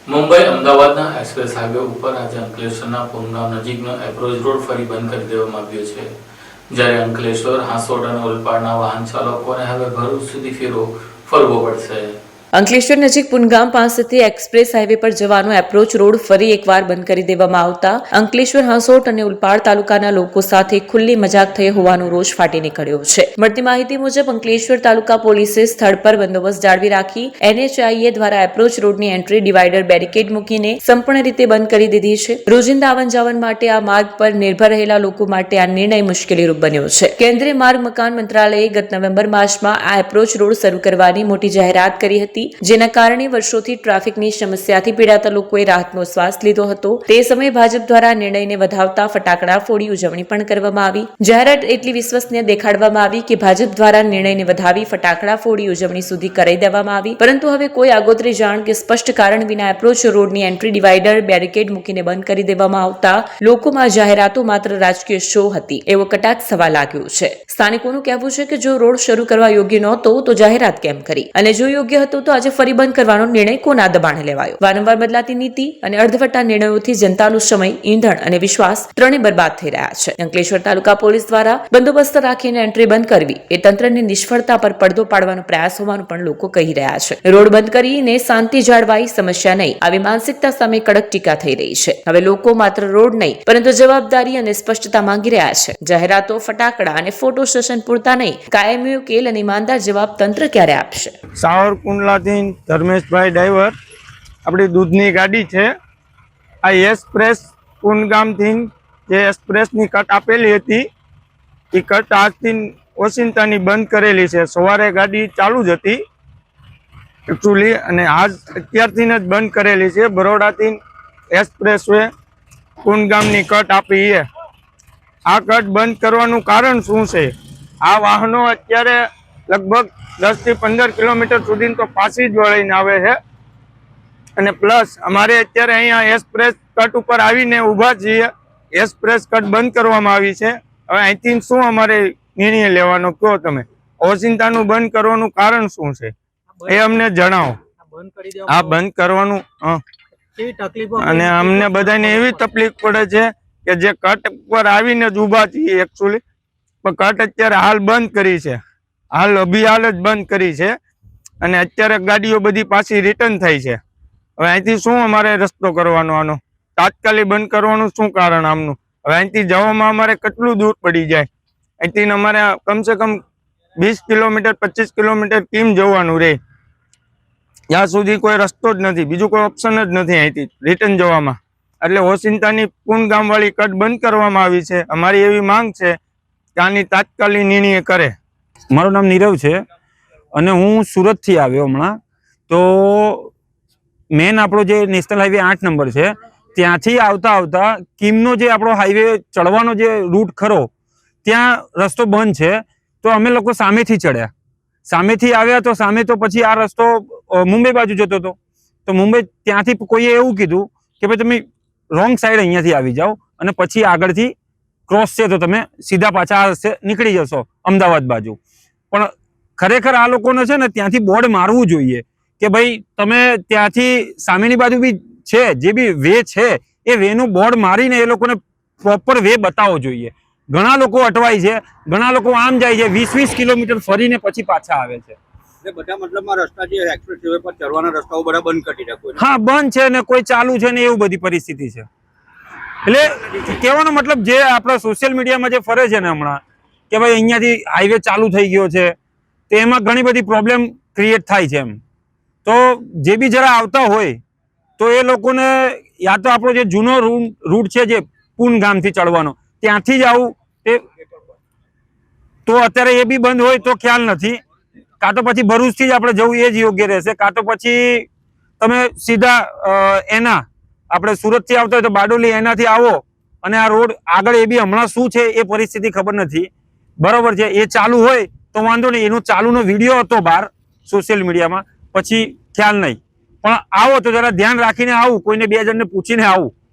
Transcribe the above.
મુંબઈ અમદાવાદના express highway ઉપર આજે અંકલેશ્વરના પૂનગામ નજીકનો એપ્રોચ રોડ ફરી બંધ કરી દેવામાં આવ્યો છે, જ્યારે અંકલેશ્વર, હાંસોટ અને ઓલપાડના વાહન ચાલકોને હવે ભરૂચ સુધી ફરવો પડશે। અંકલેશ્વર નજીક પુનગામ પાસેથી એક્સપ્રેસ હાઈવે પર જવાનો એપ્રોચ રોડ ફરી એકવાર બંધ કરી દેવામાં આવતા અંકલેશ્વર, હાંસોટ અને ઉલપાડ તાલુકાના લોકો સાથે ખુલ્લી મજાક થઈ હોવાનો રોષ ફાટી નીકળ્યો છે। મળતી માહિતી મુજબ અંકલેશ્વર તાલુકા પોલીસે સ્થળ પર બંદોબસ્ત જાળવી રાખી NHIA દ્વારા એપ્રોચ રોડની એન્ટ્રી ડિવાઈડર બેરિકેડ મૂકીને સંપૂર્ણ રીતે બંધ કરી દીધી છે। રોજિંદા આવન જાવન માટે આ માર્ગ પર નિર્ભર રહેલા લોકો માટે આ નિર્ણય મુશ્કેલીરૂપ બન્યો છે। કેન્દ્રીય માર્ગ મકાન મંત્રાલયે ગત નવેમ્બર માસમાં આ એપ્રોચ રોડ શરૂ કરવાની મોટી જાહેરાત કરી હતી, જેના કારણે વર્ષોથી ટ્રાફિકની સમસ્યાથી પીડાતા લોકોએ રાહતનો શ્વાસ લીધો હતો। તે સમયે ભાજપ દ્વારા નિર્ણયને વધાવતા ફટાકડા ફોડી ઉજવણી પણ કરવામાં આવી। જાહેરાત એટલી વિશ્વસનીય દેખાડવામાં આવી કે ભાજપ દ્વારા નિર્ણયને વધાવી ફટાકડા ફોડી ઉજવણી સુધી કરી દેવામાં આવી, પરંતુ હવે કોઈ આગોતરી જાણ કે સ્પષ્ટ કારણ વિના એપ્રોચ રોડની એન્ટ્રી ડિવાઈડર બેરિકેડ મૂકીને બંધ કરી દેવામાં આવતા લોકોમાં જાહેરાતો માત્ર રાજકીય શો હતી એવો કટાક્ષ થવા લાગ્યો છે। સ્થાનિકોનું કહેવું છે કે જો રોડ શરૂ કરવા યોગ્ય નહોતો તો જાહેરાત કેમ કરી, અને જો યોગ્ય હતો તો આજે ફરી બંધ કરવાનો નિર્ણય કોના દબાણે લેવાયો। વારંવાર બદલાતી નીતિ અને અર્ધવટા નિર્ણયોથી જનતાનો સમય, ઈંધણ અને વિશ્વાસ ત્રણે બરબાદ થઈ રહ્યા છે। અંકલેશ્વર તાલુકા પોલીસ દ્વારા બંદોબસ્ત રાખીને એન્ટ્રી બંધ કરવી એ તંત્રની નિષ્ફળતા પર પડદો પાડવાનો પ્રયાસ હોવાનું પણ લોકો કહી રહ્યા છે। રોડ બંધ કરીને શાંતિ જાળવાઈ, સમસ્યા નહીં, આવી માનસિકતા સામે કડક ટીકા થઈ રહી છે। હવે લોકો માત્ર રોડ નહીં પરંતુ જવાબદારી અને સ્પષ્ટતા માંગી રહ્યા છે। જાહેરાતો, ફટાકડા અને ફોટો સેશન પૂરતા નહીં, કાયમી ઉકેલ અને ઈમાનદાર જવાબ તંત્ર ક્યારે આપશે? સાવરકુંડલાથી ધર્મેશભાઈ ડ્રાઈવર, આપણી દૂધની ગાડી છે। આ એક્સપ્રેસ પૂનગામથી જે એક્સપ્રેસની કટ આપેલી હતી એ કટ આજથી ઓચિંતાની બંધ કરેલી છે। સવારે ગાડી ચાલુ જ હતી એકચ્યુઅલી, અને આજ અત્યારથી જ બંધ કરેલી છે। બરોડાથી એક્સપ્રેસ વે પૂનગામની કટ આપી છે, આ કટ બંધ કરવાનું કારણ શું છે? આ વાહનો અત્યારે લગભગ 10 થી 15 કિલોમીટર સુધી તો પાછી જ વળીને આવે છે, અને પ્લસ અમારે અત્યારે અહીંયા એક્સપ્રેસ કટ ઉપર આવીને ઊભા છીએ। એક્સપ્રેસ કટ બંધ કરવામાં આવી છે, હવે અહીંથી શું અમારે નિર્ણય લેવાનો કહો તમે? ઓચિંતાનું બંધ કરવાનું કારણ શું છે એ અમને જણાવો। આ બંધ કરવાનું અને અમને બધાને એવી તકલીફ પડે છે કે જે કટ ઉપર આવીને જ ઊભા છીએ એકચ્યુઅલી, પણ કટ અત્યારે હાલ બંધ કરી છે, હાલ અભિહાલ જ બંધ કરી છે, અને અત્યારે ગાડીઓ બધી પાછી રિટર્ન થઈ છે। હવે અહીંથી શું અમારે રસ્તો કરવાનો? આનો તાત્કાલિક બંધ કરવાનું શું કારણ આમનું? હવે અહીંથી જવામાં અમારે કેટલું દૂર પડી જાય? અહીંથી અમારે કમસે કમ 20 કિલોમીટર 25 કિલોમીટર કેમ જવાનું રહે? ત્યાં સુધી કોઈ રસ્તો જ નથી, બીજું કોઈ ઓપ્શન જ નથી અહીંથી રિટર્ન જવામાં। એટલે ઓચિંતાની પૂનગામ વાળી કટ બંધ કરવામાં આવી છે। અમારી એવી માંગ છે કે આની તાત્કાલિક નિર્ણય કરે। મારું નામ નીરવ છે અને હું સુરતથી આવ્યો હમણાં। તો મેન આપણો જે નેશનલ હાઈવે 8 નંબર છે ત્યાંથી આવતા કિમનો જે આપણો હાઈવે ચડવાનો જે રૂટ ખરો ત્યાં રસ્તો બંધ છે, તો અમે લોકો સામેથી ચડ્યા, સામેથી આવ્યા તો સામે તો પછી આ રસ્તો મુંબઈ બાજુ જતો હતો, તો મુંબઈ ત્યાંથી કોઈએ એવું કીધું કે ભાઈ તમે રોંગ સાઈડ અહીંયાથી આવી જાઓ અને પછી આગળથી ક્રોસ છે તો તમે સીધા પાછા આ રસ્તે નીકળી જશો અમદાવાદ બાજુ। પણ ખરેખર આ લોકોને છે ને ત્યાંથી બોર્ડ મારવું જોઈએ કે ભાઈ તમે ત્યાંથી સામેની બાજુ બી છે જે બી વે છે એ વેનું બોર્ડ મારીને એ લોકોને પ્રોપર વે બતાવવો જોઈએ। ઘણા લોકો અટવાય છે, ઘણા લોકો આમ જાય છે 20-20 કિલોમીટર ફરીને પછી પાછા આવે છે। બધા મતલબમાં રસ્તા જે એક્સપ્રેસ હાઈવે પર ચડવાના રસ્તાઓ બધા બંધ કરી નાખ્યો। હા, બંધ છે ને કોઈ ચાલુ છે ને એવું બધી પરિસ્થિતિ છે। એટલે કહેવાનો મતલબ જે આપણા સોશિયલ મીડિયામાં જે ફરે છે ને હમણાં કે ભાઈ અહીંયાથી હાઈવે ચાલુ થઈ ગયો છે, તો એમાં ઘણી બધી પ્રોબ્લેમ ક્રિએટ થાય છે એમ। તો જે બી જરા આવતા હોય તો એ લોકોને યા તો આપણો જે જૂનો રૂટ છે જે પૂનગામથી ચડવાનો ત્યાંથી જ આવું, તો અત્યારે એ બી બંધ હોય તો ખ્યાલ નથી, કાં તો પછી ભરૂચથી જ આપણે જવું એ જ યોગ્ય રહેશે, કાં તો પછી તમે સીધા એના આપણે સુરતથી આવતા હોય તો બારડોલી એનાથી આવો, અને આ રોડ આગળ એ બી હમણાં શું છે એ પરિસ્થિતિ ખબર નથી, બરોબર છે? એ ચાલુ હોય તો વાંધો નહીં, એનો ચાલુનો વિડીયો હતો બહાર સોશિયલ મીડિયામાં, પછી ખ્યાલ નહીં, પણ આવો તો જરા ધ્યાન રાખીને આવું, કોઈને 2 જણને પૂછીને આવું।